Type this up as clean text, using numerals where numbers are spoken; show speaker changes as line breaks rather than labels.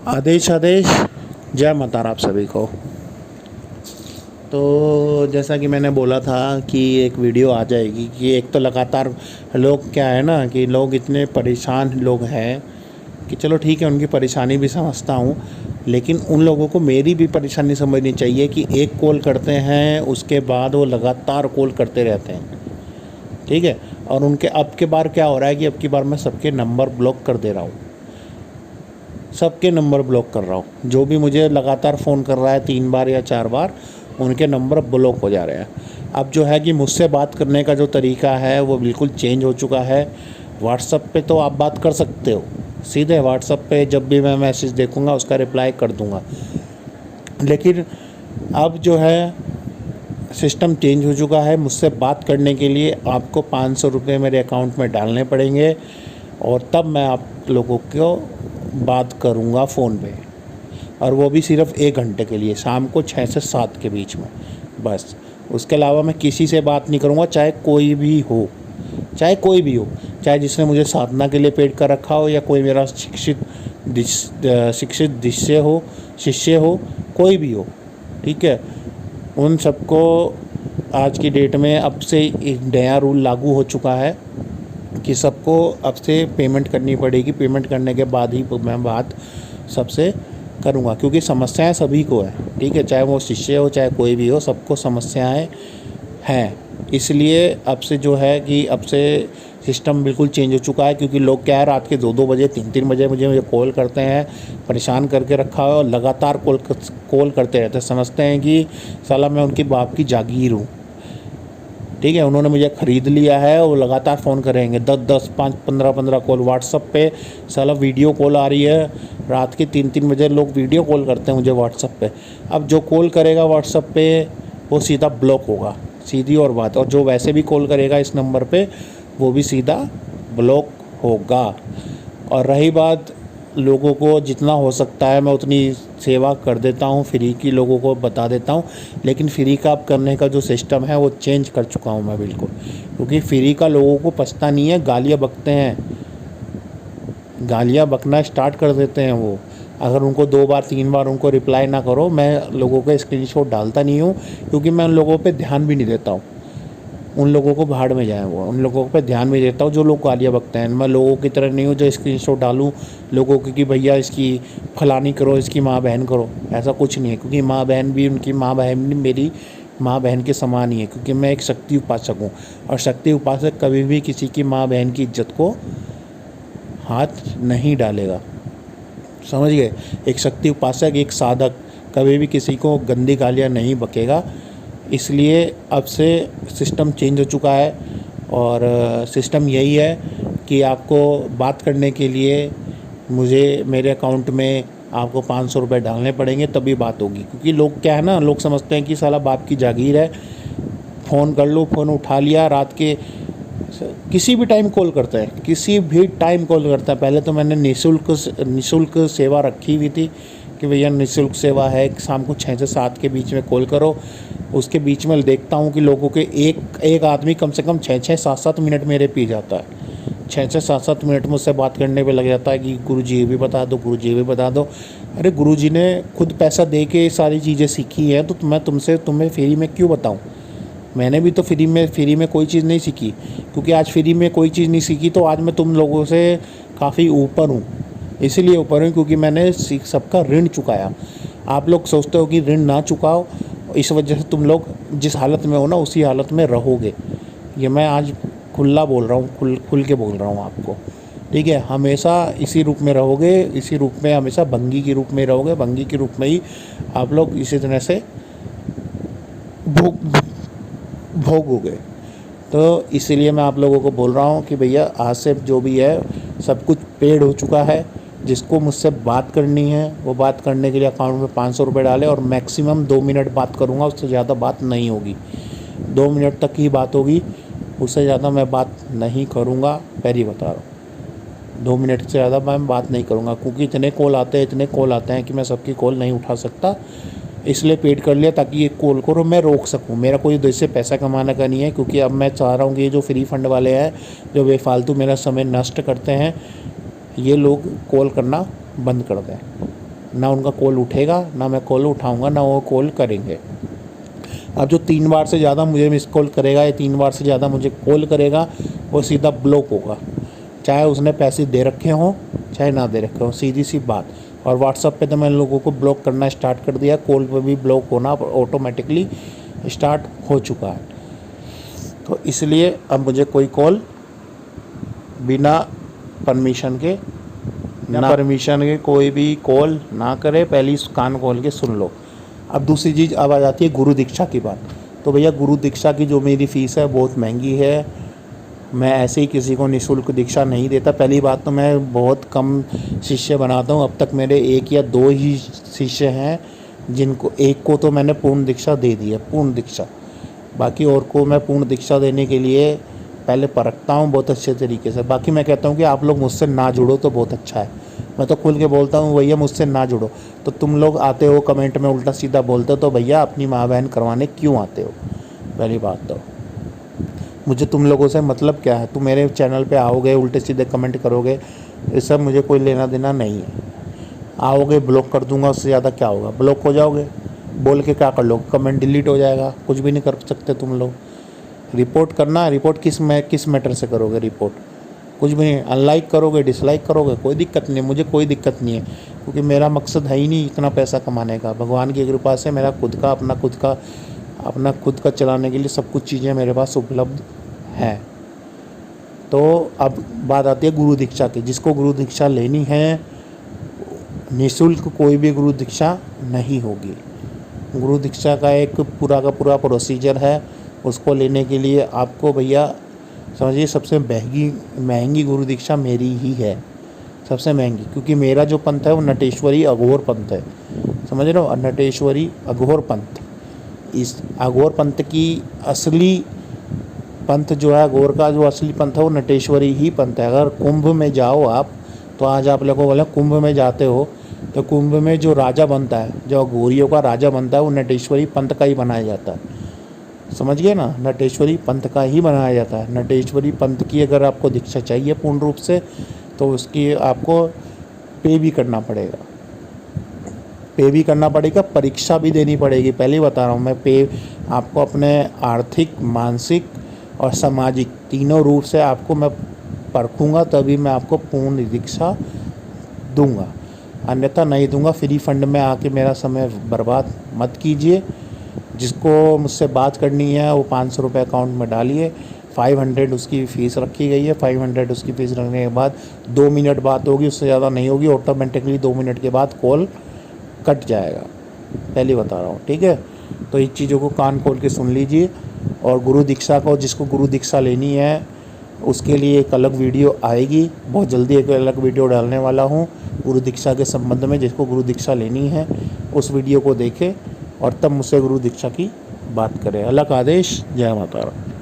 आदेश आदेश। जय माता रा आप सभी को। तो जैसा कि मैंने बोला था कि एक वीडियो आ जाएगी कि एक तो लगातार लोग क्या है ना कि लोग इतने परेशान लोग हैं कि चलो ठीक है, उनकी परेशानी भी समझता हूँ, लेकिन उन लोगों को मेरी भी परेशानी समझनी चाहिए कि एक कॉल करते हैं उसके बाद वो लगातार कॉल करते रहते हैं। ठीक है। और उनके अब के बार क्या हो रहा है कि अब की बार मैं सबके नंबर ब्लॉक कर दे रहा हूँ, सबके नंबर ब्लॉक कर रहा हूँ। जो भी मुझे लगातार फ़ोन कर रहा है 3 बार या 4 बार, उनके नंबर ब्लॉक हो जा रहे हैं। अब जो है कि मुझसे बात करने का जो तरीका है वो बिल्कुल चेंज हो चुका है। व्हाट्सएप पे तो आप बात कर सकते हो, सीधे व्हाट्सएप पे जब भी मैं मैसेज देखूँगा उसका रिप्लाई कर दूँगा। लेकिन अब जो है सिस्टम चेंज हो चुका है। मुझसे बात करने के लिए आपको 500 रुपये मेरे अकाउंट में डालने पड़ेंगे और तब मैं आप लोगों को बात करूँगा फ़ोन पे, और वो भी सिर्फ़ 1 घंटे के लिए, शाम को 6 से 7 के बीच में बस। उसके अलावा मैं किसी से बात नहीं करूँगा, चाहे कोई भी हो, चाहे कोई भी हो, चाहे जिसने मुझे साधना के लिए पेड कर रखा हो या कोई मेरा शिक्षित शिष्य हो, कोई भी हो। ठीक है। उन सबको आज की डेट में अब से एक नया रूल लागू हो चुका है कि सबको अब से पेमेंट करनी पड़ेगी। पेमेंट करने के बाद ही मैं बात सबसे करूँगा, क्योंकि समस्याएं सभी को है। ठीक है, चाहे वो शिष्य हो चाहे कोई भी हो, सबको समस्याएं हैं। इसलिए अब से जो है कि अब से सिस्टम बिल्कुल चेंज हो चुका है, क्योंकि लोग क्या है रात के 2-2 बजे 3-3 बजे मुझे कॉल करते हैं, परेशान करके रखा है और लगातार कॉल करते रहते हैं। समझते हैं कि साला मैं उनके बाप की जागीर हूँ। ठीक है, उन्होंने मुझे ख़रीद लिया है और लगातार फ़ोन करेंगे 10-10, 5-15 कॉल व्हाट्सअप पे। साला वीडियो कॉल आ रही है रात के 3-3 बजे, लोग वीडियो कॉल करते हैं मुझे व्हाट्सअप पे। अब जो कॉल करेगा व्हाट्सअप पे वो सीधा ब्लॉक होगा, सीधी और बात। और जो वैसे भी कॉल करेगा इस नंबर पे वो भी सीधा ब्लॉक होगा। और रही बात, लोगों को जितना हो सकता है मैं उतनी सेवा कर देता हूँ, फ्री की लोगों को बता देता हूँ। लेकिन फ्री का अब करने का जो सिस्टम है वो चेंज कर चुका हूँ मैं बिल्कुल, क्योंकि फ्री का लोगों को पछता नहीं है। गालियाँ बकते हैं, गालियाँ बकना स्टार्ट कर देते हैं वो। अगर उनको 2 बार 3 बार उनको रिप्लाई ना करो, मैं लोगों के स्क्रीनशॉट डालता नहीं हूँ, क्योंकि मैं उन लोगों पे ध्यान भी नहीं देता हूँ। उन लोगों को भाड़ में जाए वो, उन लोगों पे ध्यान भी देता हूँ जो लोग गालियाँ बकते हैं। मैं लोगों की तरह नहीं हूँ जो स्क्रीनशॉट डालूँ लोगों की कि भैया इसकी फलानी करो, इसकी माँ बहन करो। ऐसा कुछ नहीं है, क्योंकि माँ बहन भी उनकी माँ बहन भी मेरी माँ बहन के समान ही है, क्योंकि मैं एक शक्ति उपासक हूँ। और शक्ति उपासक कभी भी किसी की माँ बहन की इज्जत को हाथ नहीं डालेगा, समझ गए। एक शक्ति उपासक, एक साधक कभी भी किसी को गंदी गालियाँ नहीं बकेगा। इसलिए अब से सिस्टम चेंज हो चुका है, और सिस्टम यही है कि आपको बात करने के लिए मुझे मेरे अकाउंट में आपको 500 रुपये डालने पड़ेंगे, तभी बात होगी। क्योंकि लोग क्या है ना, लोग समझते हैं कि साला बाप की जागीर है, फ़ोन कर लो, फ़ोन उठा लिया, रात के किसी भी टाइम कॉल करते हैं, किसी भी टाइम कॉल करता है। पहले तो मैंने निःशुल्क सेवा रखी हुई थी कि भैया निःशुल्क सेवा है, शाम को 6 से 7 के बीच में कॉल करो। उसके बीच में देखता हूँ कि लोगों के एक आदमी कम से कम 6-6, 7-7 मिनट मेरे पी जाता है। 6-6, 7-7 मिनट मुझसे बात करने पे लग जाता है कि गुरुजी ये भी बता दो, गुरुजी ये भी बता दो। अरे गुरुजी ने खुद पैसा दे के सारी चीज़ें सीखी हैं, तो मैं तुम्हें फ्री में क्यों बताऊँ। मैंने भी तो फ्री में कोई चीज़ नहीं सीखी, क्योंकि आज फ्री में कोई चीज़ नहीं सीखी तो आज मैं तुम लोगों से काफ़ी ऊपर हूँ। इसीलिए ऊपर हूँ क्योंकि मैंने सबका ऋण चुकाया। आप लोग सोचते हो कि ऋण ना चुकाओ, इस वजह से तुम लोग जिस हालत में हो ना उसी हालत में रहोगे। ये मैं आज खुला बोल रहा हूँ, खुल के बोल रहा हूँ आपको। ठीक है, हमेशा इसी रूप में रहोगे, इसी रूप में हमेशा भंगी के रूप में रहोगे, भंगी के रूप में ही आप लोग इसी तरह से भोगोगे। तो इसीलिए मैं आप लोगों को बोल रहा हूँ कि भैया आज से जो भी है सब कुछ पेड हो चुका है। जिसको मुझसे बात करनी है वो बात करने के लिए अकाउंट में 500 रुपये डाले, और मैक्सिमम 2 मिनट बात करूँगा, उससे ज़्यादा बात नहीं होगी। 2 मिनट तक ही बात होगी, उससे ज़्यादा मैं बात नहीं करूँगा, पहले ही बता रहा हूँ। 2 मिनट से ज़्यादा मैं बात नहीं करूँगा, क्योंकि इतने कॉल आते हैं कि मैं सबकी कॉल नहीं उठा सकता। इसलिए पेड कर लिया ताकि ये कॉल को मैं रोक सकूं। मेरा कोई इससे पैसा कमाने का नहीं है, क्योंकि अब मैं चाह रहा हूँ कि ये जो फ्री फंड वाले हैं जो बेफालतू मेरा समय नष्ट करते हैं, ये लोग कॉल करना बंद कर दें। ना उनका कॉल उठेगा, ना मैं कॉल उठाऊंगा, ना वो कॉल करेंगे। अब जो 3 बार से ज़्यादा मुझे मिस कॉल करेगा या 3 बार से ज़्यादा मुझे कॉल करेगा, वो सीधा ब्लॉक होगा, चाहे उसने पैसे दे रखे हों चाहे ना दे रखे हों, सीधी सी बात। और व्हाट्सएप पे तो मैंने लोगों को ब्लॉक करना स्टार्ट कर दिया, कॉल पे भी ब्लॉक होना ऑटोमेटिकली स्टार्ट हो चुका है। तो इसलिए अब मुझे कोई कॉल बिना परमिशन के कोई भी कॉल ना करे, पहले कान खोल के सुन लो। अब दूसरी चीज़ अब आ जाती है गुरु दीक्षा की बात। तो भैया गुरु दीक्षा की जो मेरी फ़ीस है बहुत महंगी है, मैं ऐसे ही किसी को निःशुल्क दीक्षा नहीं देता। पहली बात तो मैं बहुत कम शिष्य बनाता हूँ, अब तक मेरे 1 या 2 ही शिष्य हैं, जिनको एक को तो मैंने पूर्ण दीक्षा दे दी है, पूर्ण दीक्षा। बाकी और को मैं पूर्ण दीक्षा देने के लिए पहले परखता हूँ बहुत अच्छे तरीके से। बाकी मैं कहता हूँ कि आप लोग मुझसे ना जुड़ो तो बहुत अच्छा है, मैं तो खुल के बोलता हूँ भैया मुझसे ना जुड़ो। तो तुम लोग आते हो कमेंट में उल्टा सीधा बोलते हो, तो भैया अपनी माँ बहन करवाने क्यों आते हो? पहली बात तो मुझे तुम लोगों से मतलब क्या है? तुम मेरे चैनल पे आओगे, उल्टे सीधे कमेंट करोगे, ये सब मुझे कोई लेना देना नहीं है। आओगे ब्लॉक कर दूंगा, उससे ज़्यादा क्या होगा? ब्लॉक हो जाओगे, बोल के क्या कर लोगे? कमेंट डिलीट हो जाएगा, कुछ भी नहीं कर सकते तुम लोग। रिपोर्ट करना, रिपोर्ट किस मैटर से करोगे रिपोर्ट? कुछ भी नहीं। अनलाइक करोगे, डिसलाइक करोगे, कोई दिक्कत नहीं, मुझे कोई दिक्कत नहीं है, क्योंकि मेरा मकसद है ही नहीं इतना पैसा कमाने का। भगवान की कृपा से मेरा अपना खुद का चलाने के लिए सब कुछ चीज़ें मेरे पास उपलब्ध हैं। तो अब बात आती है गुरु दीक्षा की। जिसको गुरु दीक्षा लेनी है, निःशुल्क कोई भी गुरु दीक्षा नहीं होगी। गुरु दीक्षा का एक पूरा का पूरा प्रोसीजर है, उसको लेने के लिए आपको भैया समझिए सबसे महंगी गुरु दीक्षा मेरी ही है, सबसे महंगी। क्योंकि मेरा जो पंथ है वो नटेश्वरी अघोर पंथ है, समझ रहे हो? नटेश्वरी अघोर पंथ। इस अघोर पंथ की असली पंथ जो है, अघोर का जो असली पंथ है वो नटेश्वरी ही पंथ है। अगर कुंभ में जाओ आप, तो आज आप लोगों को बोला कुंभ में जाते हो, तो कुंभ में जो राजा बनता है, जो अघोरियों का राजा बनता है, वो नटेश्वरी पंथ का ही बनाया जाता है। समझ गए ना? नटेश्वरी पंथ का ही बनाया जाता है। नटेश्वरी पंथ की अगर आपको दीक्षा चाहिए पूर्ण रूप से, तो उसकी आपको पे भी करना पड़ेगा, परीक्षा भी देनी पड़ेगी। पहले ही बता रहा हूँ मैं, पे आपको अपने आर्थिक, मानसिक और सामाजिक तीनों रूप से आपको मैं परखूँगा, तभी मैं आपको पूर्ण दीक्षा दूंगा, अन्यथा नहीं दूंगा। फ्री फंड में आके मेरा समय बर्बाद मत कीजिए। जिसको मुझसे बात करनी है वो 500 रुपये अकाउंट में डालिए, 500 उसकी फ़ीस रखी गई है। 500 उसकी फ़ीस रखने के बाद 2 मिनट बात होगी, उससे ज़्यादा नहीं होगी। ऑटोमेटिकली 2 मिनट के बाद कॉल कट जाएगा, पहले बता रहा हूँ, ठीक है? तो इन चीज़ों को कान खोल के सुन लीजिए। और गुरु दीक्षा को, जिसको गुरु दीक्षा लेनी है, उसके लिए एक अलग वीडियो आएगी बहुत जल्दी। एक अलग वीडियो डालने वाला हूँ गुरु दीक्षा के संबंध में। जिसको गुरु दीक्षा लेनी है उस वीडियो को देखे और तब मुझसे गुरु दीक्षा की बात करें। अलग आदेश। जय माता दी।